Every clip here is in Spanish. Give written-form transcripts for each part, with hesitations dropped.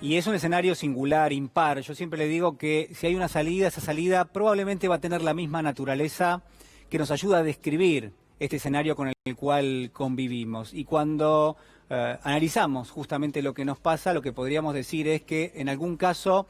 Y es un escenario singular, impar. Yo siempre le digo que si hay una salida, esa salida probablemente va a tener la misma naturaleza que nos ayuda a describir este escenario con el cual convivimos. Y cuando analizamos justamente lo que nos pasa, lo que podríamos decir es que en algún caso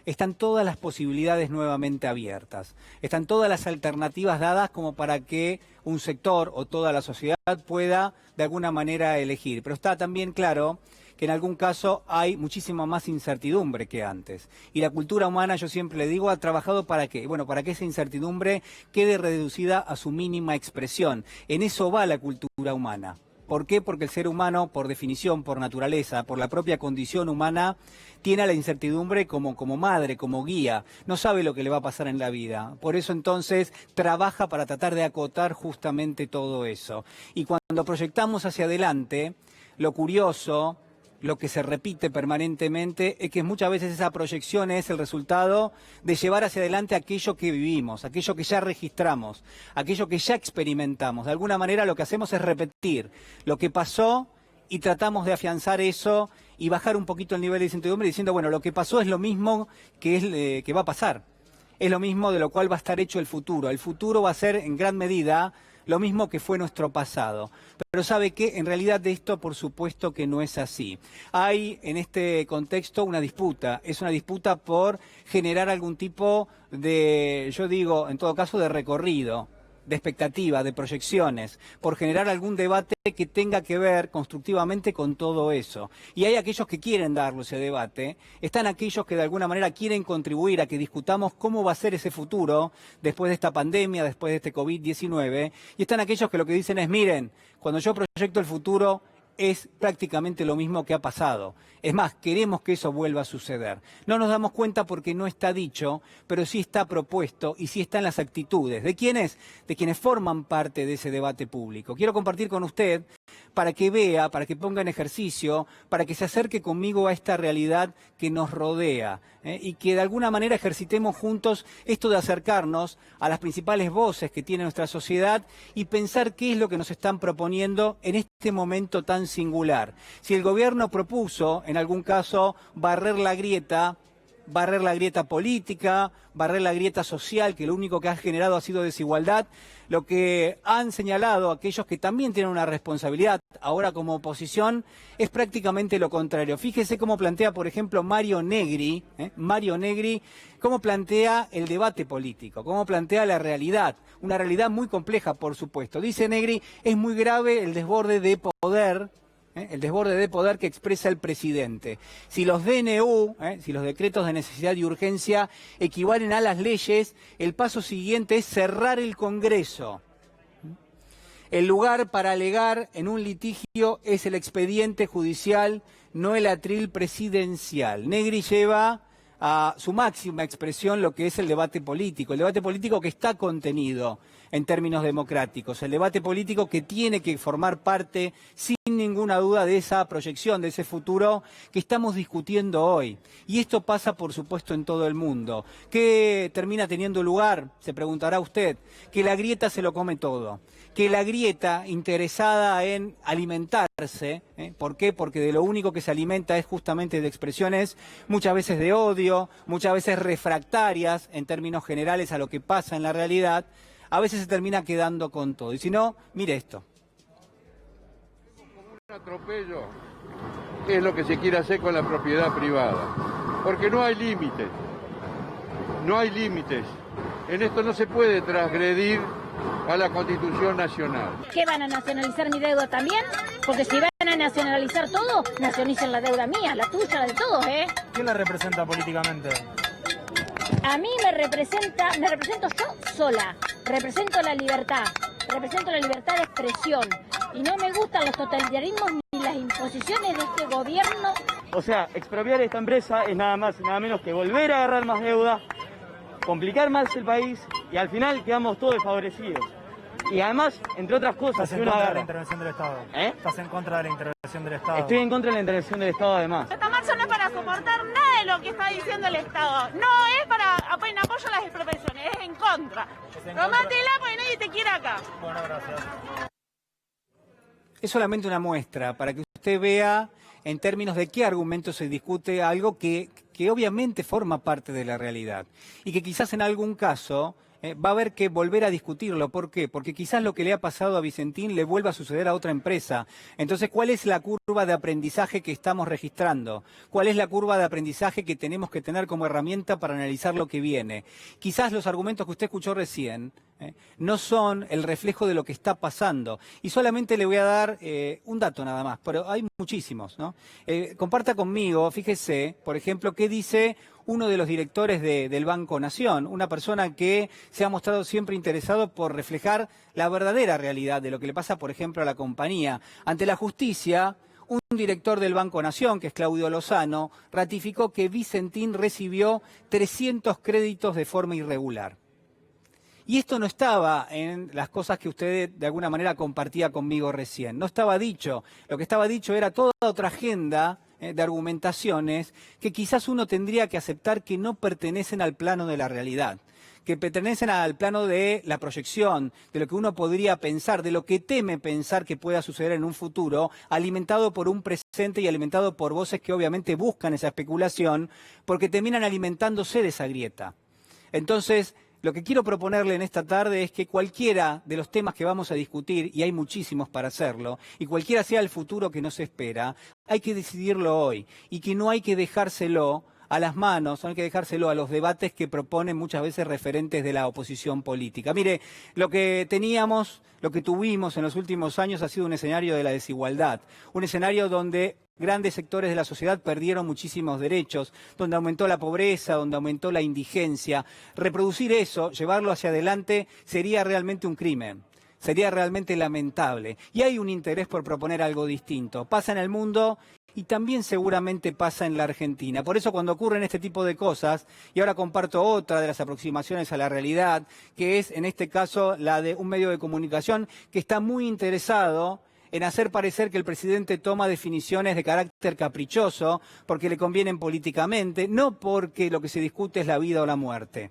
están todas las posibilidades nuevamente abiertas. Están todas las alternativas dadas como para que un sector o toda la sociedad pueda de alguna manera elegir. Pero está también claro que en algún caso hay muchísima más incertidumbre que antes. Y la cultura humana, yo siempre le digo, ha trabajado ¿para qué? Bueno, para que esa incertidumbre quede reducida a su mínima expresión. En eso va la cultura humana. ¿Por qué? Porque el ser humano, por definición, por naturaleza, por la propia condición humana, tiene a la incertidumbre como madre, como guía. No sabe lo que le va a pasar en la vida. Por eso entonces trabaja para tratar de acotar justamente todo eso. Y cuando proyectamos hacia adelante, lo curioso, lo que se repite permanentemente es que muchas veces esa proyección es el resultado de llevar hacia adelante aquello que vivimos, aquello que ya registramos, aquello que ya experimentamos. De alguna manera lo que hacemos es repetir lo que pasó y tratamos de afianzar eso y bajar un poquito el nivel de incertidumbre diciendo, bueno, lo que pasó es lo mismo que va a pasar. Es lo mismo de lo cual va a estar hecho el futuro. El futuro va a ser en gran medida lo mismo que fue nuestro pasado. Pero ¿sabe qué? En realidad de esto por supuesto que no es así. Hay en este contexto una disputa. Es una disputa por generar algún tipo de, yo digo, en todo caso, de recorrido, de expectativa, de proyecciones, por generar algún debate que tenga que ver constructivamente con todo eso. Y hay aquellos que quieren darlo ese debate, están aquellos que de alguna manera quieren contribuir a que discutamos cómo va a ser ese futuro después de esta pandemia, después de este COVID-19, y están aquellos que lo que dicen es, miren, cuando yo proyecto el futuro, es prácticamente lo mismo que ha pasado. Es más, queremos que eso vuelva a suceder. No nos damos cuenta porque no está dicho, pero sí está propuesto y sí está en las actitudes. ¿De quiénes? De quienes forman parte de ese debate público. Quiero compartir con usted para que vea, para que ponga en ejercicio, para que se acerque conmigo a esta realidad que nos rodea y que de alguna manera ejercitemos juntos esto de acercarnos a las principales voces que tiene nuestra sociedad y pensar qué es lo que nos están proponiendo en este momento tan singular. Si el gobierno propuso, en algún caso, barrer la grieta política, barrer la grieta social, que lo único que ha generado ha sido desigualdad, lo que han señalado aquellos que también tienen una responsabilidad ahora como oposición es prácticamente lo contrario. Fíjese cómo plantea, por ejemplo, Mario Negri, cómo plantea el debate político, cómo plantea la realidad, una realidad muy compleja, por supuesto. Dice Negri, es muy grave el desborde de poder, que expresa el presidente. Si los DNU, si los decretos de necesidad y urgencia equivalen a las leyes, el paso siguiente es cerrar el Congreso. El lugar para alegar en un litigio es el expediente judicial, no el atril presidencial. Negri lleva a su máxima expresión lo que es el debate político que está contenido en términos democráticos, el debate político que tiene que formar parte sin ninguna duda de esa proyección, de ese futuro que estamos discutiendo hoy. Y esto pasa, por supuesto, en todo el mundo. ¿Qué termina teniendo lugar? Se preguntará usted. Que la grieta se lo come todo. Que la grieta interesada en alimentarse, ¿por qué? Porque de lo único que se alimenta es justamente de expresiones muchas veces de odio, muchas veces refractarias en términos generales a lo que pasa en la realidad, a veces se termina quedando con todo. Y si no, mire esto. Un atropello es lo que se quiere hacer con la propiedad privada, porque no hay límites, en esto no se puede transgredir a la Constitución Nacional. ¿Qué van a nacionalizar mi deuda también? Porque si van a nacionalizar todo, nacionalicen la deuda mía, la tuya, la de todos, ¿Quién la representa políticamente? A mí me represento yo sola, represento la libertad de expresión y no me gustan los totalitarismos ni las imposiciones de este gobierno. O sea, expropiar esta empresa es nada más y nada menos que volver a agarrar más deuda, complicar más el país y al final quedamos todos desfavorecidos. Y además, entre otras cosas... ¿Estás en contra de la intervención del Estado? ¿Estás en contra de la intervención del Estado? Estoy en contra de la intervención del Estado además. Esta marcha no es para soportar nada de lo que está diciendo el Estado. No es en apoyo a las expropiaciones, es en contra. Tomátela porque nadie te quiere acá. Bueno, gracias. Es solamente una muestra para que usted vea en términos de qué argumento se discute algo que obviamente forma parte de la realidad y que quizás en algún caso va a haber que volver a discutirlo. ¿Por qué? Porque quizás lo que le ha pasado a Vicentín le vuelva a suceder a otra empresa. Entonces, ¿cuál es la curva de aprendizaje que estamos registrando? ¿Cuál es la curva de aprendizaje que tenemos que tener como herramienta para analizar lo que viene? Quizás los argumentos que usted escuchó recién no son el reflejo de lo que está pasando. Y solamente le voy a dar un dato nada más, pero hay muchísimos, ¿no? Comparta conmigo, fíjese, por ejemplo, qué dice uno de los directores del Banco Nación, una persona que se ha mostrado siempre interesado por reflejar la verdadera realidad de lo que le pasa, por ejemplo, a la compañía. Ante la justicia, un director del Banco Nación, que es Claudio Lozano, ratificó que Vicentín recibió 300 créditos de forma irregular. Y esto no estaba en las cosas que usted de alguna manera compartía conmigo recién. No estaba dicho. Lo que estaba dicho era toda otra agenda de argumentaciones que quizás uno tendría que aceptar que no pertenecen al plano de la realidad, que pertenecen al plano de la proyección, de lo que uno podría pensar, de lo que teme pensar que pueda suceder en un futuro, alimentado por un presente y alimentado por voces que obviamente buscan esa especulación, porque terminan alimentándose de esa grieta. Entonces, lo que quiero proponerle en esta tarde es que cualquiera de los temas que vamos a discutir, y hay muchísimos para hacerlo, y cualquiera sea el futuro que nos espera, hay que decidirlo hoy, y que no hay que dejárselo a las manos, no hay que dejárselo a los debates que proponen muchas veces referentes de la oposición política. Mire, lo que tuvimos en los últimos años ha sido un escenario de la desigualdad, un escenario donde grandes sectores de la sociedad perdieron muchísimos derechos, donde aumentó la pobreza, donde aumentó la indigencia. Reproducir eso, llevarlo hacia adelante, sería realmente un crimen. Sería realmente lamentable. Y hay un interés por proponer algo distinto. Pasa en el mundo y también seguramente pasa en la Argentina. Por eso cuando ocurren este tipo de cosas, y ahora comparto otra de las aproximaciones a la realidad, que es en este caso la de un medio de comunicación que está muy interesado en hacer parecer que el presidente toma definiciones de carácter caprichoso porque le convienen políticamente, no porque lo que se discute es la vida o la muerte,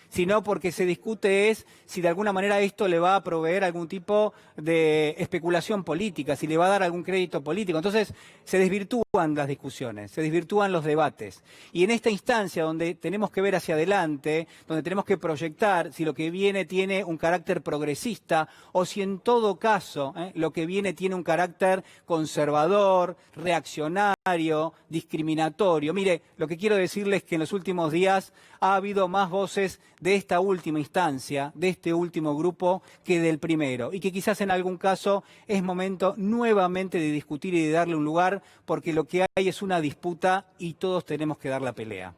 sino porque se discute es si de alguna manera esto le va a proveer algún tipo de especulación política, si le va a dar algún crédito político. Entonces se desvirtúan las discusiones, se desvirtúan los debates. Y en esta instancia donde tenemos que ver hacia adelante, donde tenemos que proyectar si lo que viene tiene un carácter progresista o si en todo caso lo que viene tiene un carácter conservador, reaccionario, discriminatorio. Mire, lo que quiero decirles es que en los últimos días ha habido más voces de esta última instancia, de este último grupo, que del primero. Y que quizás en algún caso es momento nuevamente de discutir y de darle un lugar, porque lo que hay es una disputa y todos tenemos que dar la pelea.